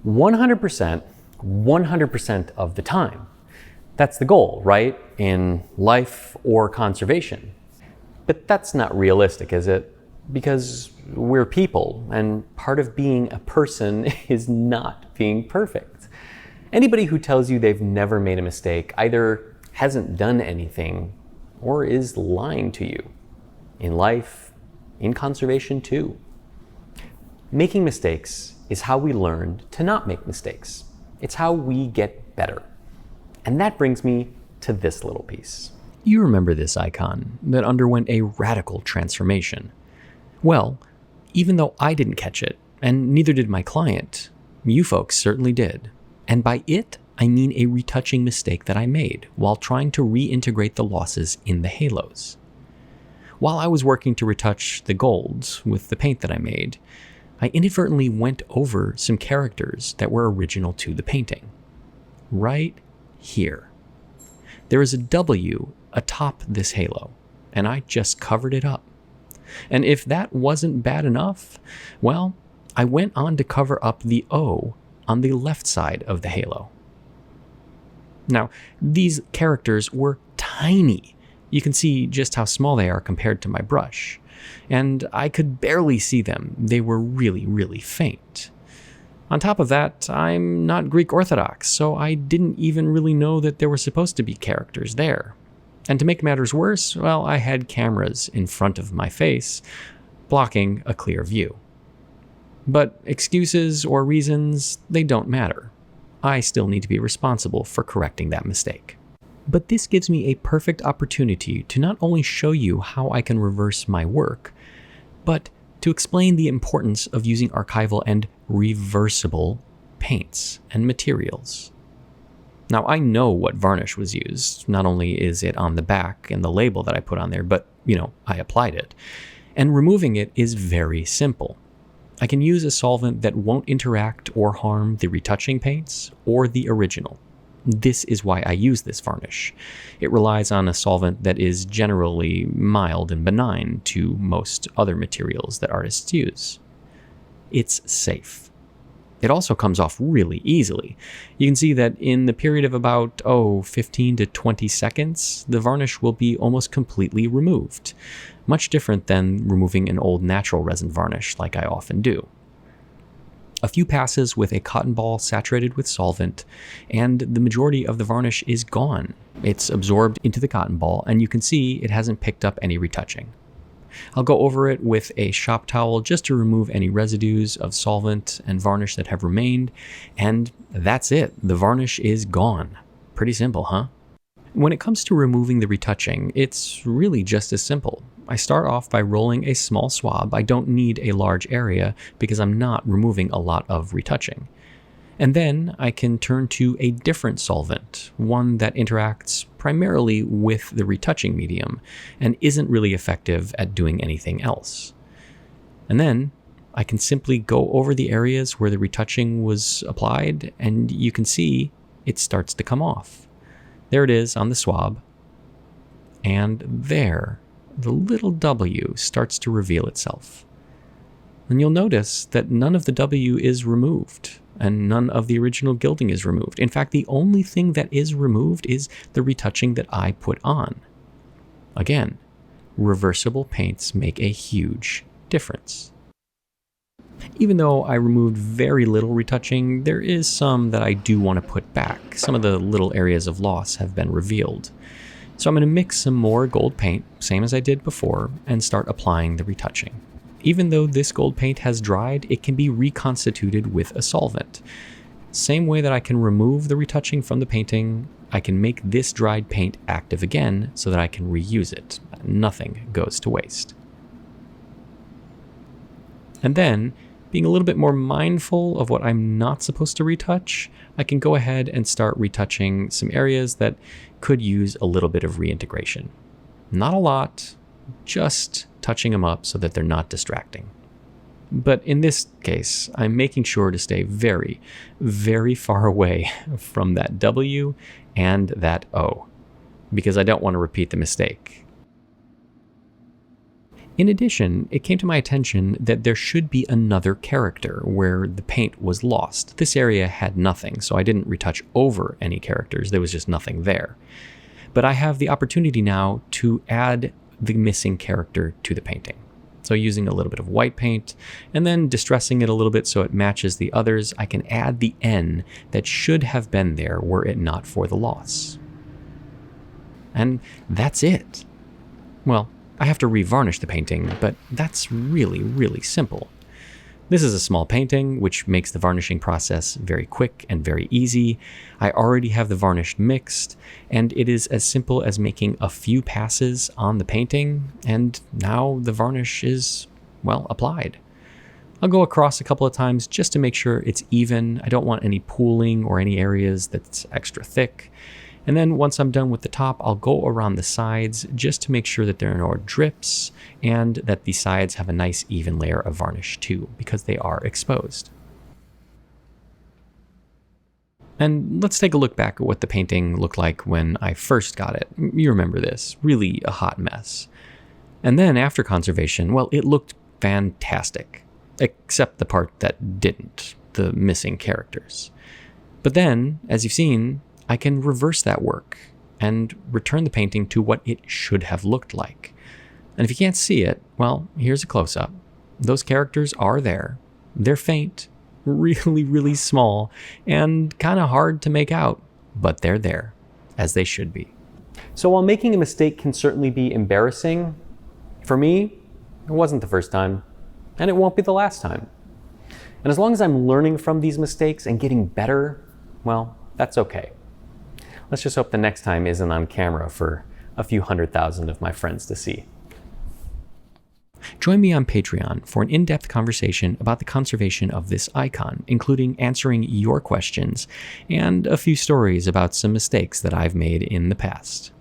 100%, 100% of the time. That's the goal, right? In life or conservation. But that's not realistic, is it? Because we're people, and part of being a person is not being perfect. Anybody who tells you they've never made a mistake either hasn't done anything or is lying to you. In life, in conservation too. Making mistakes is how we learned to not make mistakes. It's how we get better. And that brings me to this little piece. You remember this icon that underwent a radical transformation. Well, even though I didn't catch it, and neither did my client, you folks certainly did. And by it, I mean a retouching mistake that I made while trying to reintegrate the losses in the halos. While I was working to retouch the golds with the paint that I made, I inadvertently went over some characters that were original to the painting. Right here. There is a W atop this halo, and I just covered it up. And if that wasn't bad enough, well, I went on to cover up the O on the left side of the halo. Now, these characters were tiny. You can see just how small they are compared to my brush. And I could barely see them. They were really, really faint. On top of that, I'm not Greek Orthodox, so I didn't even really know that there were supposed to be characters there. And to make matters worse, well, I had cameras in front of my face, blocking a clear view. But excuses or reasons, they don't matter. I still need to be responsible for correcting that mistake. But this gives me a perfect opportunity to not only show you how I can reverse my work, but to explain the importance of using archival and reversible paints and materials. Now, I know what varnish was used. Not only is it on the back and the label that I put on there, but, I applied it. And removing it is very simple. I can use a solvent that won't interact or harm the retouching paints or the original. This is why I use this varnish. It relies on a solvent that is generally mild and benign to most other materials that artists use. It's safe. It also comes off really easily. You can see that in the period of about, 15 to 20 seconds, the varnish will be almost completely removed. Much different than removing an old natural resin varnish like I often do. A few passes with a cotton ball saturated with solvent, and the majority of the varnish is gone. It's absorbed into the cotton ball, and you can see it hasn't picked up any retouching. I'll go over it with a shop towel just to remove any residues of solvent and varnish that have remained, and that's it. The varnish is gone. Pretty simple, huh? When it comes to removing the retouching, it's really just as simple. I start off by rolling a small swab. I don't need a large area because I'm not removing a lot of retouching. And then I can turn to a different solvent, one that interacts primarily with the retouching medium and isn't really effective at doing anything else. And then I can simply go over the areas where the retouching was applied, and you can see it starts to come off. There it is on the swab, and there, the little W starts to reveal itself. And you'll notice that none of the W is removed, and none of the original gilding is removed. In fact, the only thing that is removed is the retouching that I put on. Again, reversible paints make a huge difference. Even though I removed very little retouching, there is some that I do want to put back. Some of the little areas of loss have been revealed. So I'm going to mix some more gold paint, same as I did before, and start applying the retouching. Even though this gold paint has dried, it can be reconstituted with a solvent. Same way that I can remove the retouching from the painting, I can make this dried paint active again so that I can reuse it. Nothing goes to waste. And then, being a little bit more mindful of what I'm not supposed to retouch, I can go ahead and start retouching some areas that could use a little bit of reintegration. Not a lot, just touching them up so that they're not distracting. But in this case, I'm making sure to stay very, very far away from that W and that O, because I don't want to repeat the mistake. In addition, it came to my attention that there should be another character where the paint was lost. This area had nothing, so I didn't retouch over any characters. There was just nothing there. But I have the opportunity now to add the missing character to the painting. So using a little bit of white paint and then distressing it a little bit so it matches the others, I can add the N that should have been there were it not for the loss. And that's it. Well, I have to revarnish the painting, but that's really, really simple. This is a small painting, which makes the varnishing process very quick and very easy. I already have the varnish mixed, and it is as simple as making a few passes on the painting, and now the varnish is, well, applied. I'll go across a couple of times just to make sure it's even. I don't want any pooling or any areas that's extra thick. And then once I'm done with the top, I'll go around the sides just to make sure that there are no drips and that the sides have a nice even layer of varnish too, because they are exposed. And let's take a look back at what the painting looked like when I first got it. You remember this, really a hot mess. And then after conservation, well, it looked fantastic, except the part that didn't, the missing characters. But then, as you've seen, I can reverse that work and return the painting to what it should have looked like. And if you can't see it, well, here's a close-up. Those characters are there. They're faint, really, really small, and kind of hard to make out, but they're there, as they should be. So while making a mistake can certainly be embarrassing, for me, it wasn't the first time, and it won't be the last time. And as long as I'm learning from these mistakes and getting better, well, that's okay. Let's just hope the next time isn't on camera for a few 100,000 of my friends to see. Join me on Patreon for an in-depth conversation about the conservation of this icon, including answering your questions and a few stories about some mistakes that I've made in the past.